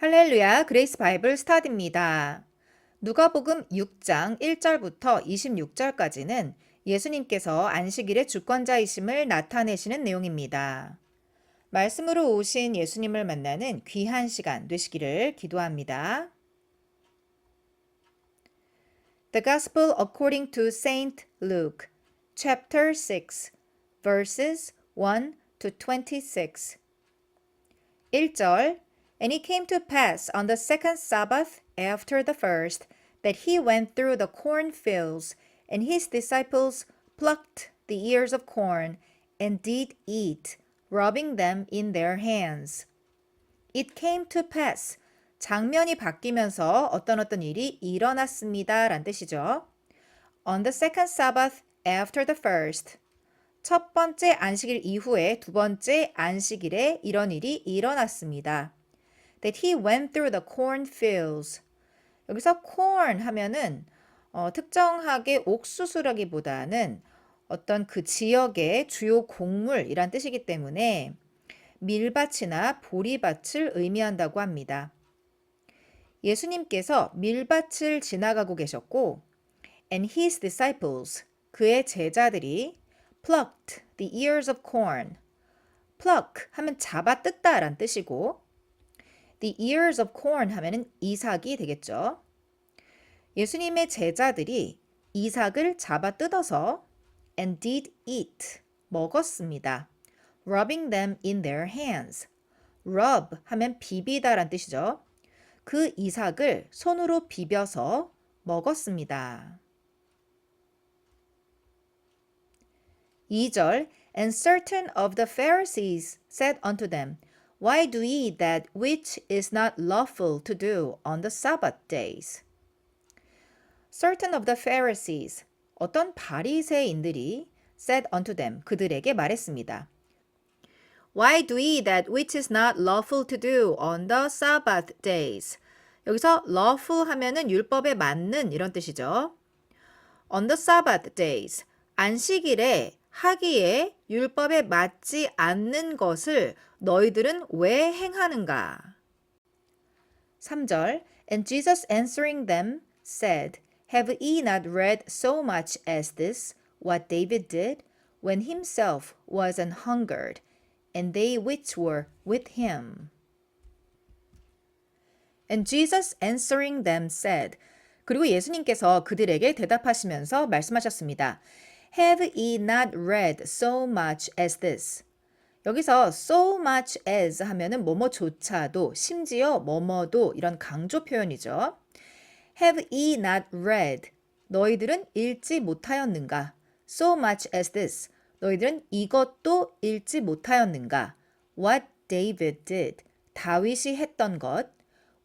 할렐루야, 그레이스 바이블 스타디입니다. 누가복음 6장 1절부터 26절까지는 예수님께서 안식일의 주권자이심을 나타내시는 내용입니다. 말씀으로 오신 예수님을 만나는 귀한 시간 되시기를 기도합니다. The Gospel according to Saint Luke, chapter 6, verses 1 to 26. 1절 And it came to pass on the second Sabbath after the first that he went through the cornfields, and his disciples plucked the ears of corn and did eat, rubbing them in their hands. It came to pass. 장면이 바뀌면서 어떤 일이 일어났습니다. 란 뜻이죠. On the second Sabbath after the first. 첫 번째 안식일 이후에 두 번째 안식일에 이런 일이 일어났습니다. That he went through the cornfields. 여기서 corn 하면은 특정하게 옥수수라기보다는 어떤 그 지역의 주요 곡물이란 뜻이기 때문에 밀밭이나 보리밭을 의미한다고 합니다. 예수님께서 밀밭을 지나가고 계셨고 and his disciples, 그의 제자들이 plucked the ears of corn. pluck 하면 잡아 뜯다 란 뜻이고 the ears of corn 하면은 이삭이 되겠죠. 예수님의 제자들이 이삭을 잡아 뜯어서 and did eat, 먹었습니다. rubbing them in their hands. rub 하면 비비다 란 뜻이죠. 그 이삭을 손으로 비벼서 먹었습니다. 2절 And certain of the Pharisees said unto them, Why do ye that which is not lawful to do on the Sabbath days? Certain of the Pharisees, 어떤 바리새인들이 said unto them, 그들에게 말했습니다. Why do ye that which is not lawful to do on the Sabbath days? 여기서 lawful 하면은 율법에 맞는 이런 뜻이죠. On the Sabbath days, 안식일에 하기에 율법에 맞지 않는 것을 너희들은 왜 행하는가? 3절 And Jesus answering them said, Have ye not read so much as this, what David did, when himself was an hungered, and they which were with him? And Jesus answering them said, 그리고 예수님께서 그들에게 대답하시면서 말씀하셨습니다. Have ye not read so much as this? 여기서 so much as 하면은 뭐뭐조차도, 심지어 뭐뭐도 이런 강조 표현이죠. Have ye not read? 너희들은 읽지 못하였는가? So much as this. 너희들은 이것도 읽지 못하였는가? What David did. 다윗이 했던 것.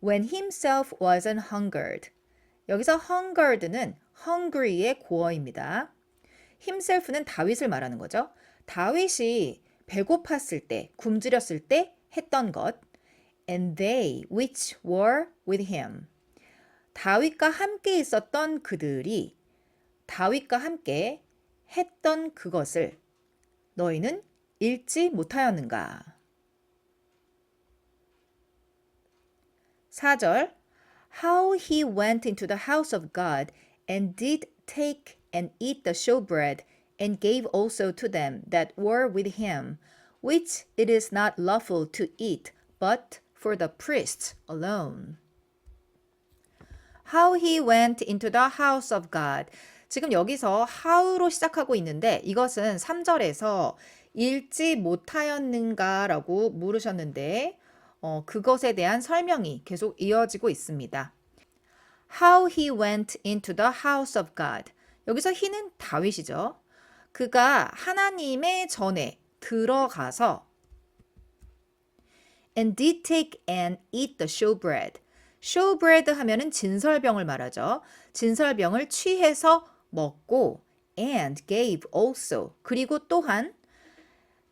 When himself was an hungered. 여기서 hungered는 hungry의 고어입니다. himself는 다윗을 말하는 거죠. 다윗이 배고팠을 때, 굶주렸을 때 했던 것. And they which were with him. 다윗과 함께 있었던 그들이 다윗과 함께 했던 그것을 너희는 읽지 못하였는가? 4절 How he went into the house of God and did take and eat the showbread and gave also to them that were with him, which it is not lawful to eat, but for the priests alone. How he went into the house of God. 지금 여기서 how로 시작하고 있는데 이것은 3절에서 읽지 못하였는가 라고 물으셨는데 그것에 대한 설명이 계속 이어지고 있습니다. How he went into the house of God. 여기서 he는 다윗이죠. 그가 하나님의 전에 들어가서 and did take and eat the showbread. showbread 하면은 진설병을 말하죠. 진설병을 취해서 먹고 and gave also. 그리고 또한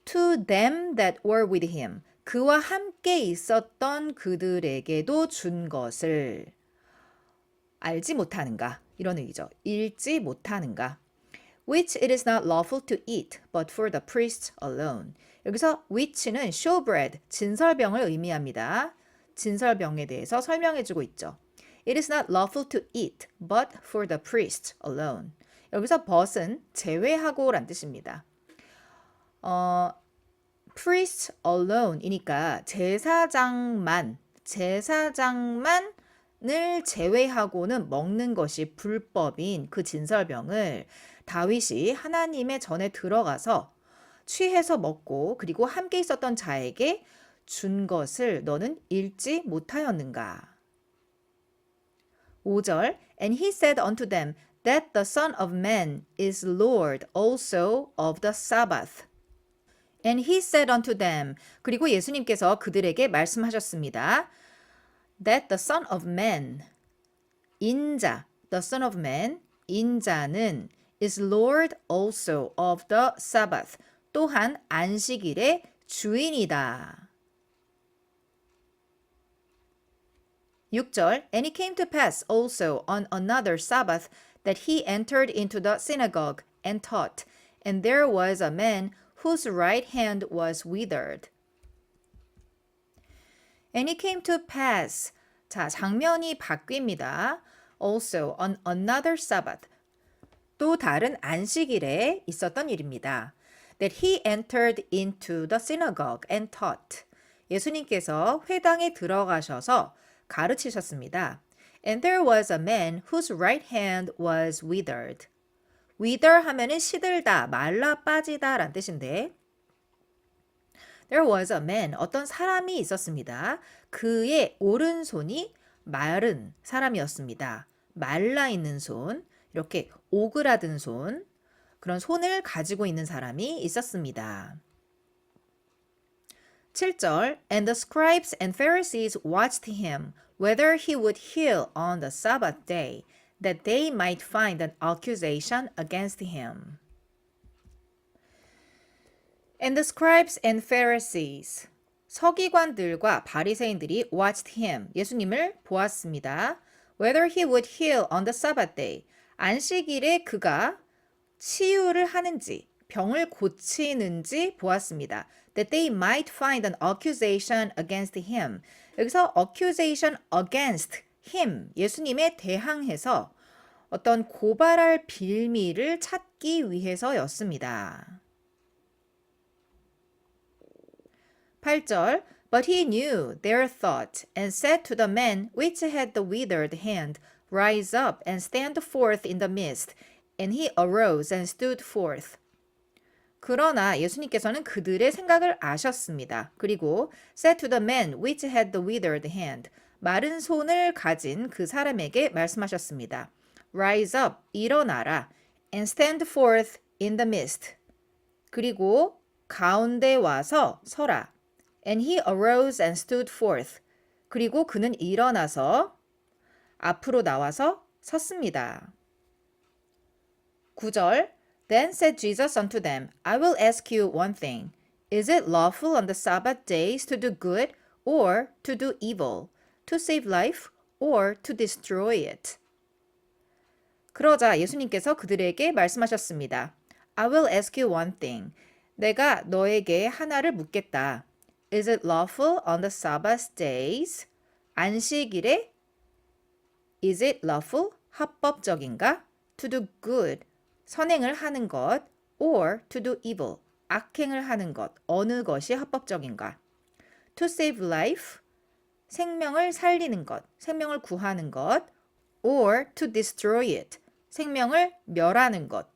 to them that were with him. 그와 함께 있었던 그들에게도 준 것을 알지 못하는가? 이런 의미죠. 읽지 못하는가? Which it is not lawful to eat, but for the priests alone. 여기서 which는 showbread, 진설병을 의미합니다. 진설병에 대해서 설명해주고 있죠. It is not lawful to eat, but for the priest alone. 여기서 but은 제외하고 란 뜻입니다. priest alone이니까 제사장만을 제외하고는 먹는 것이 불법인 그 진설병을 다윗이 하나님의 전에 들어가서 취해서 먹고 그리고 함께 있었던 자에게 준 것을 너는 읽지 못하였는가? 5절 And he said unto them that the Son of Man is Lord also of the Sabbath. And he said unto them 그리고 예수님께서 그들에게 말씀하셨습니다. That the Son of Man 인자 the Son of Man 인자는 is Lord also of the Sabbath 또한 안식일의 주인이다. 6절 And it came to pass also on another Sabbath that he entered into the synagogue and taught, and there was a man whose right hand was withered. And it came to pass. 자, 장면이 바뀝니다. Also on another Sabbath. 또 다른 안식일에 있었던 일입니다. That he entered into the synagogue and taught. 예수님께서 회당에 들어가셔서 가르치셨습니다. And there was a man whose right hand was withered. wither 하면은 시들다, 말라 빠지다 란 뜻인데 There was a man, 어떤 사람이 있었습니다. 그의 오른손이 마른 사람이었습니다. 말라 있는 손, 이렇게 오그라든 손, 그런 손을 가지고 있는 사람이 있었습니다. 7절 And the scribes and Pharisees watched him whether he would heal on the Sabbath day, that they might find an accusation against him. And the scribes and Pharisees 서기관들과 바리새인들이 watched him 예수님을 보았습니다. Whether he would heal on the Sabbath day 안식일에 그가 치유를 하는지 병을 고치는지 보았습니다. That they might find an accusation against him. 여기서 accusation against him, 예수님에 대항해서 어떤 고발할 빌미를 찾기 위해서였습니다. 8절 But he knew their thought and said to the man which had the withered hand, Rise up and stand forth in the midst. And he arose and stood forth. 그러나 예수님께서는 그들의 생각을 아셨습니다. 그리고 said to the man which had the withered hand, 마른 손을 가진 그 사람에게 말씀하셨습니다. Rise up, 일어나라, and stand forth in the midst. 그리고 가운데 와서 서라. And he arose and stood forth. 그리고 그는 일어나서 앞으로 나와서 섰습니다. 9절 Then said Jesus unto them, I will ask you one thing. Is it lawful on the Sabbath days to do good or to do evil, to save life or to destroy it? 그러자 예수님께서 그들에게 말씀하셨습니다. I will ask you one thing. 내가 너에게 하나를 묻겠다. Is it lawful on the Sabbath days? 안식일에 Is it lawful? 합법적인가? To do good. 선행을 하는 것 or to do evil. 악행을 하는 것. 어느 것이 합법적인가? To save life. 생명을 살리는 것. 생명을 구하는 것. or to destroy it. 생명을 멸하는 것.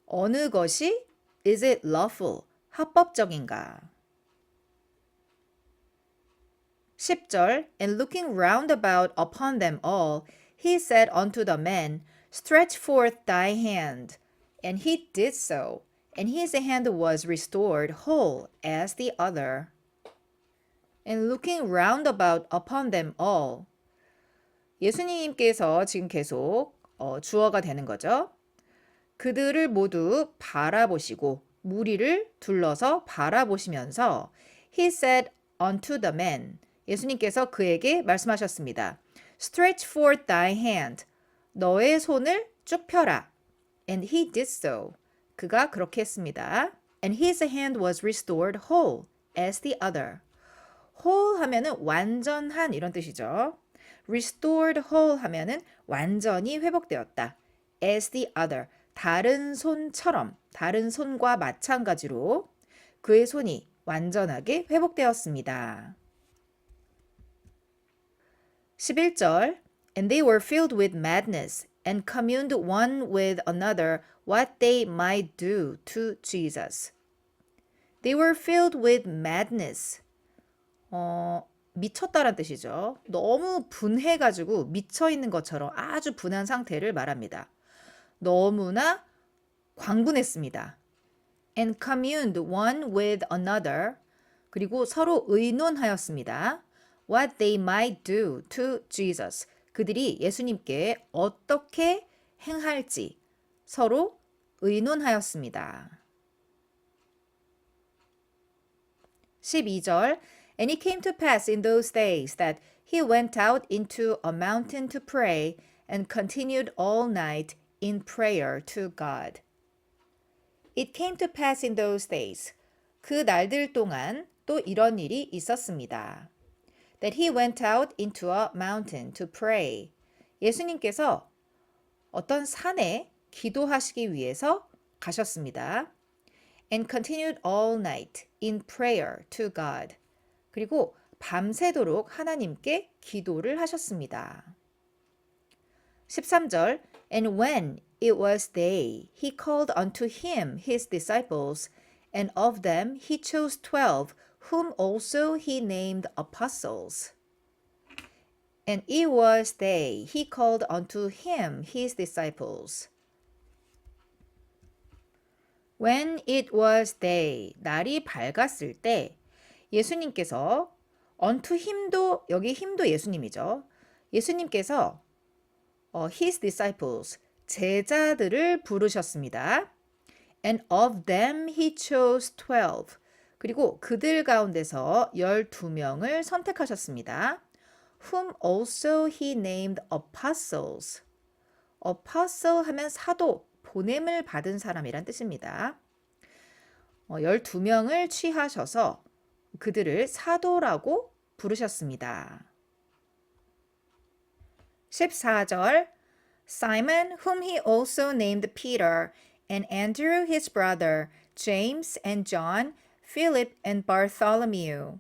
어느 것이 is it lawful? 합법적인가? 10절 And looking round about upon them all, he said unto the man, Stretch forth thy hand. And he did so, and his hand was restored whole as the other. And looking round about upon them all. 예수님께서 지금 계속 주어가 되는 거죠. 그들을 모두 바라보시고 무리를 둘러서 바라보시면서 He said unto the man. 예수님께서 그에게 말씀하셨습니다. Stretch forth thy hand. 너의 손을 쭉 펴라. And he did so. 그가 그렇게 했습니다. And his hand was restored whole as the other. whole 하면은 완전한 이런 뜻이죠. restored whole 하면은 완전히 회복되었다. as the other, 다른 손처럼, 다른 손과 마찬가지로 그의 손이 완전하게 회복되었습니다. 11절 And they were filled with madness and communed one with another what they might do to Jesus. They were filled with madness. 미쳤다란 뜻이죠. 너무 분해가지고 미쳐있는 것처럼 아주 분한 상태를 말합니다. 너무나 광분했습니다. And communed one with another. 그리고 서로 의논하였습니다. What they might do to Jesus. 그들이 예수님께 어떻게 행할지 서로 의논하였습니다. 12절 And it came to pass in those days that he went out into a mountain to pray and continued all night in prayer to God. It came to pass in those days. 그 날들 동안 또 이런 일이 있었습니다. That he went out into a mountain to pray. 예수님께서 어떤 산에 기도하시기 위해서 가셨습니다. And continued all night in prayer to God. 그리고 밤새도록 하나님께 기도를 하셨습니다. 13절 And when it was day, he called unto him his disciples, and of them he chose 12, whom also he named apostles. And it was day, he called unto him his disciples. When it was day, 날이 밝았을 때 예수님께서 unto him도, 여기 힘도 예수님이죠. 예수님께서 his disciples, 제자들을 부르셨습니다. And of them he chose 12. 그리고 그들 가운데서 12명을 선택하셨습니다. Whom also he named apostles. apostle 하면 사도, 보냄을 받은 사람이란 뜻입니다. 12명을 취하셔서 그들을 사도라고 부르셨습니다. 14절 Simon, whom he also named Peter, and Andrew his brother, James and John, Philip and Bartholomew.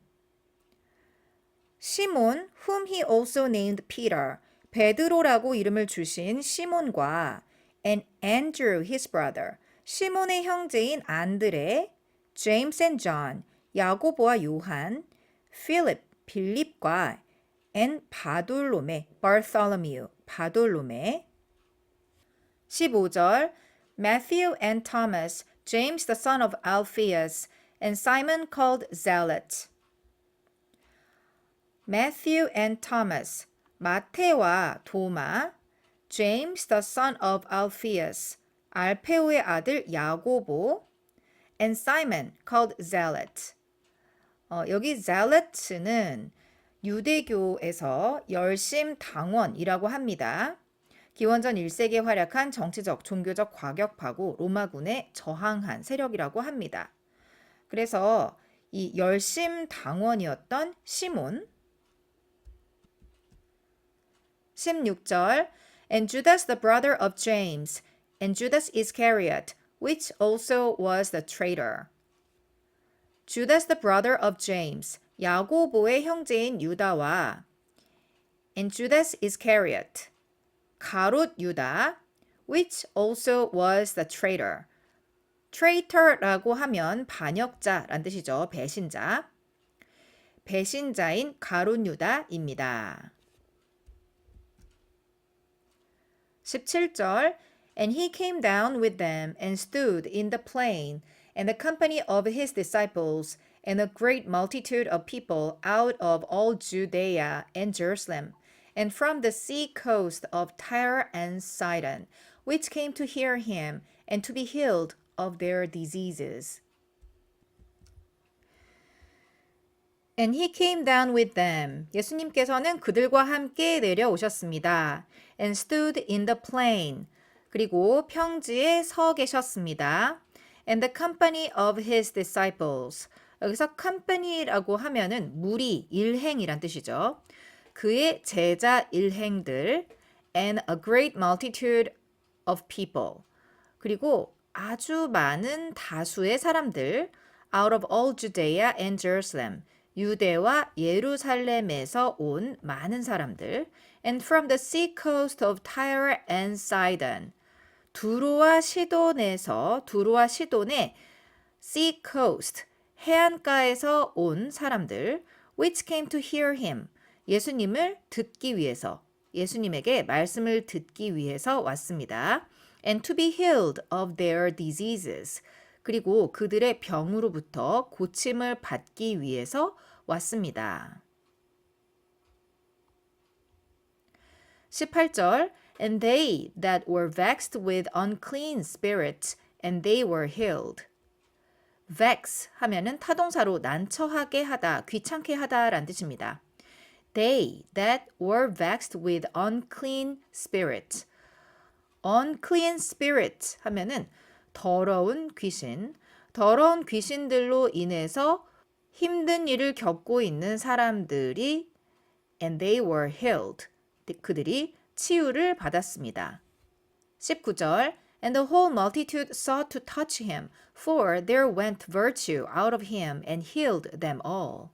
시몬, whom he also named Peter, 베드로라고 이름을 주신 시몬과 and Andrew his brother, 시몬의 형제인 안드레, James and John, 야고보와 요한, Philip, 빌립과 and 바돌로메, Bartholomew, 바돌로메. 15절 Matthew and Thomas, James the son of Alphaeus, and Simon called Zealot. Matthew and Thomas, 마테와 도마, James the son of Alphaeus, 알페오의 아들 야고보, and Simon called Zealot. 여기 Zealot는 유대교에서 열심 당원이라고 합니다. 기원전 1세기에 활약한 정치적, 종교적 과격파고 로마군에 저항한 세력이라고 합니다. 그래서 이 열심 당원이었던 시몬 16절 And Judas the brother of James and Judas Iscariot which also was the traitor. Judas the brother of James 야고보의 형제인 유다와 and Judas Iscariot 가롯 유다 which also was the traitor. traitor라고 하면 반역자란 뜻이죠. 배신자. 배신자인 가롯 유다입니다. 17절 And he came down with them and stood in the plain and the company of his disciples and a great multitude of people out of all Judea and Jerusalem and from the sea coast of Tyre and Sidon, which came to hear him and to be healed of their diseases. And he came down with them. 예수님께서는 그들과 함께 내려오셨습니다. And stood in the plain. 그리고 평지에 서 계셨습니다. And the company of his disciples. 여기서 company라고 하면은 무리, 일행이란 뜻이죠. 그의 제자 일행들 and a great multitude of people. 그리고 아주 많은 다수의 사람들 out of all Judea and Jerusalem. 유대와 예루살렘에서 온 많은 사람들 and from the sea coast of Tyre and Sidon. 두로와 시돈의 sea coast 해안가에서 온 사람들 which came to hear him 예수님을 듣기 위해서 예수님에게 말씀을 듣기 위해서 왔습니다. And to be healed of their diseases 그리고 그들의 병으로부터 고침을 받기 위해서 왔습니다. 18절 And they that were vexed with unclean spirits and they were healed. vex 하면은 타동사로 난처하게 하다, 귀찮게 하다라는 뜻입니다. They that were vexed with unclean spirits. unclean spirit 하면은 더러운 귀신들로 인해서 힘든 일을 겪고 있는 사람들이 and they were healed. 그들이 치유를 받았습니다. 19절 And the whole multitude sought to touch him, for there went virtue out of him and healed them all.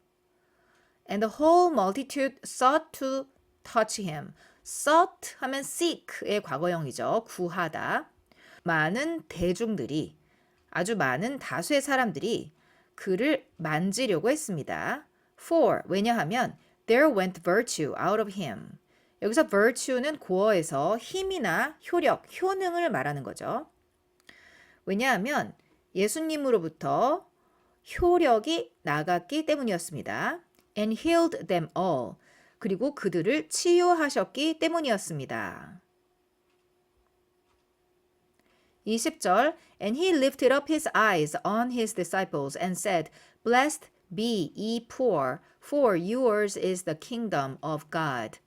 And the whole multitude sought to touch him. sought 하면 seek의 과거형이죠. 구하다. 많은 대중들이, 아주 많은 다수의 사람들이 그를 만지려고 했습니다. For, 왜냐하면 there went virtue out of him. 여기서 virtue는 고어에서 힘이나 효력, 효능을 말하는 거죠. 왜냐하면 예수님으로부터 효력이 나갔기 때문이었습니다. And healed them all. 그리고 그들을 치유하셨기 때문이었습니다. 20절 And he lifted up his eyes on his disciples and said, Blessed be ye poor, for yours is the kingdom of God.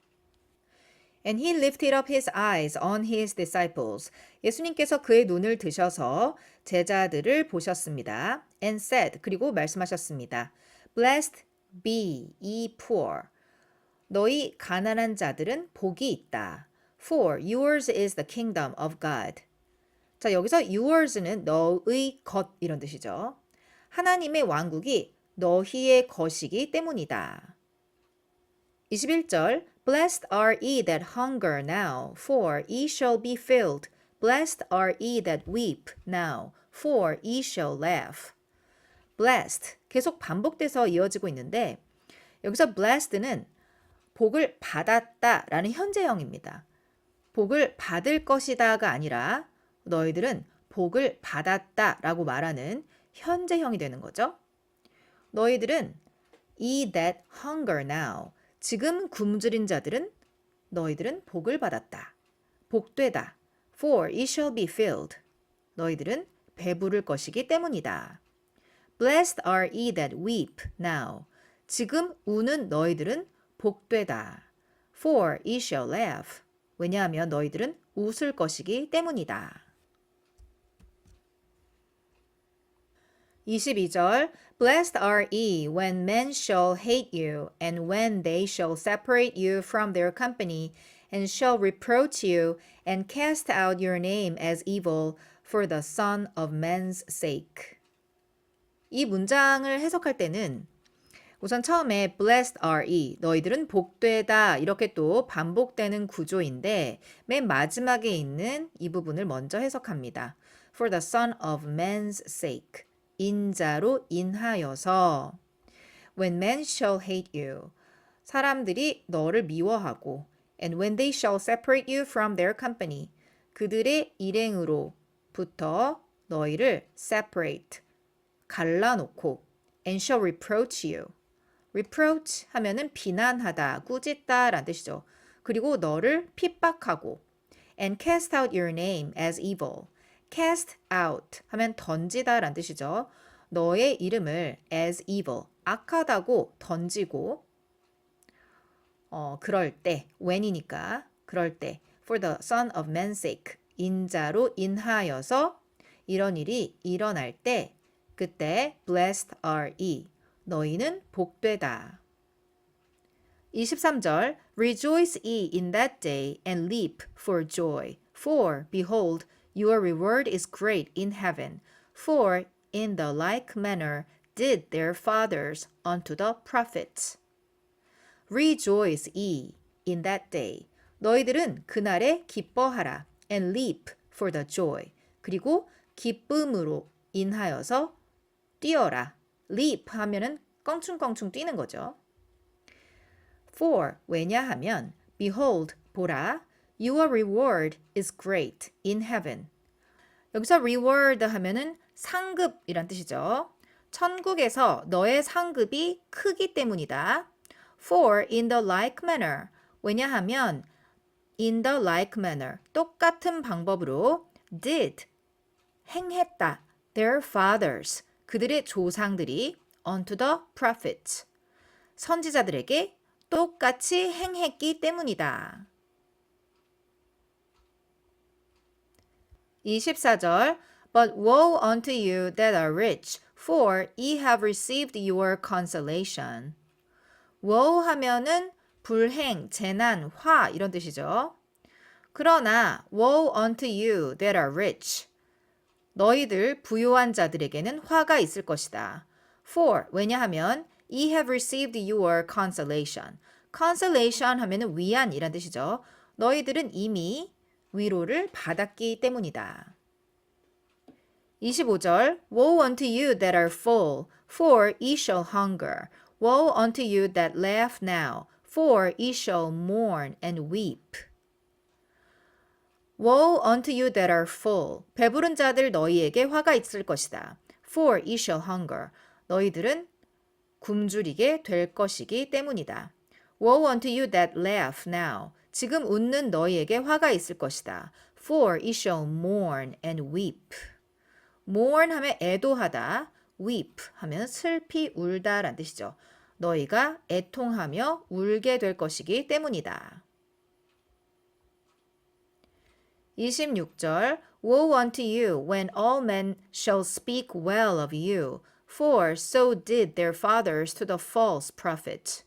And he lifted up his eyes on his disciples. 예수님께서 그의 눈을 드셔서 제자들을 보셨습니다. And said, 그리고 말씀하셨습니다. Blessed be ye poor. 너희 가난한 자들은 복이 있다. For yours is the kingdom of God. 자, 여기서 yours는 너의 것 이런 뜻이죠. 하나님의 왕국이 너희의 것이기 때문이다. 21절 Blessed are ye that hunger now, for ye shall be filled. Blessed are ye that weep now, for ye shall laugh. Blessed 계속 반복돼서 이어지고 있는데 여기서 blessed는 복을 받았다라는 현재형입니다. 복을 받을 것이다가 아니라 너희들은 복을 받았다라고 말하는 현재형이 되는 거죠. 너희들은 ye that hunger now 지금 굶주린 자들은 너희들은 복을 받았다. 복되다. For it shall be filled. 너희들은 배부를 것이기 때문이다. Blessed are ye that weep now. 지금 우는 너희들은 복되다. For it shall laugh. 왜냐하면 너희들은 웃을 것이기 때문이다. 22절 Blessed are ye when men shall hate you, and when they shall separate you from their company, and shall reproach you, and cast out your name as evil for the Son of Man's sake. 이 문장을 해석할 때는 우선 처음에 blessed are ye, 너희들은 복되다 이렇게 또 반복되는 구조인데 맨 마지막에 있는 이 부분을 먼저 해석합니다. For the Son of Man's sake. 인자로 인하여서 When men shall hate you 사람들이 너를 미워하고 And when they shall separate you from their company 그들의 일행으로부터 너희를 separate 갈라놓고 And shall reproach you reproach 하면은 비난하다, 꾸짖다 라는 뜻이죠. 그리고 너를 핍박하고 And cast out your name as evil cast out 하면 던지다 라는 뜻이죠. 너의 이름을 as evil, 악하다고 던지고 그럴 때, when이니까 그럴 때 for the son of man's sake, 인자로 인하여서 이런 일이 일어날 때 그때 blessed are ye, 너희는 복되다. 23절 Rejoice ye in that day and leap for joy. For, behold, your reward is great in heaven. For in the like manner did their fathers unto the prophets. Rejoice ye in that day. 너희들은 그날에 기뻐하라. And leap for the joy. 그리고 기쁨으로 인하여서 뛰어라. leap 하면은 껑충껑충 뛰는 거죠. For, 왜냐하면 behold, 보라, your reward is great in heaven. 여기서 reward 하면은 상급이란 뜻이죠. 천국에서 너의 상급이 크기 때문이다. For in the like manner. 왜냐하면 in the like manner. 똑같은 방법으로 did. 행했다. Their fathers. 그들의 조상들이 unto the prophets. 선지자들에게 똑같이 행했기 때문이다. 24절 But woe unto you that are rich, for ye have received your consolation. woe 하면은 불행, 재난, 화 이런 뜻이죠. 그러나 woe unto you that are rich. 너희들 부유한 자들에게는 화가 있을 것이다. For, 왜냐하면 ye have received your consolation. consolation 하면은 위안이란 뜻이죠. 너희들은 이미 위로를 받았기 때문이다. 25절 Woe unto you that are full, for ye shall hunger. Woe unto you that laugh now, for ye shall mourn and weep. Woe unto you that are full. 배부른 자들 너희에게 화가 있을 것이다. For ye shall hunger. 너희들은 굶주리게 될 것이기 때문이다. Woe unto you that laugh now. 지금 웃는 너희에게 화가 있을 것이다. For ye shall mourn and weep. mourn 하면 애도하다. weep 하면 슬피 울다 라는 뜻이죠. 너희가 애통하며 울게 될 것이기 때문이다. 26절 Woe unto you when all men shall speak well of you, for so did their fathers to the false prophet.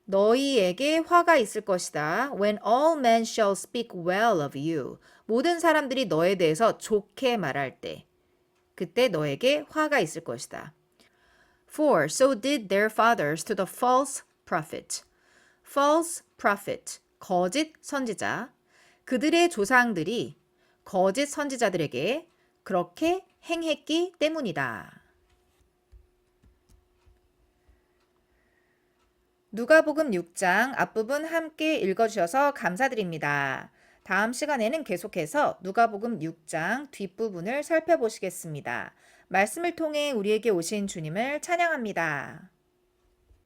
너희에게 화가 있을 것이다. When all men shall speak well of you. 모든 사람들이 너에 대해서 좋게 말할 때. 그때 너에게 화가 있을 것이다. For so did their fathers to the false prophet. False prophet. 거짓 선지자. 그들의 조상들이 거짓 선지자들에게 그렇게 행했기 때문이다. 누가복음 6장 앞부분 함께 읽어주셔서 감사드립니다. 다음 시간에는 계속해서 누가복음 6장 뒷부분을 살펴보시겠습니다. 말씀을 통해 우리에게 오신 주님을 찬양합니다.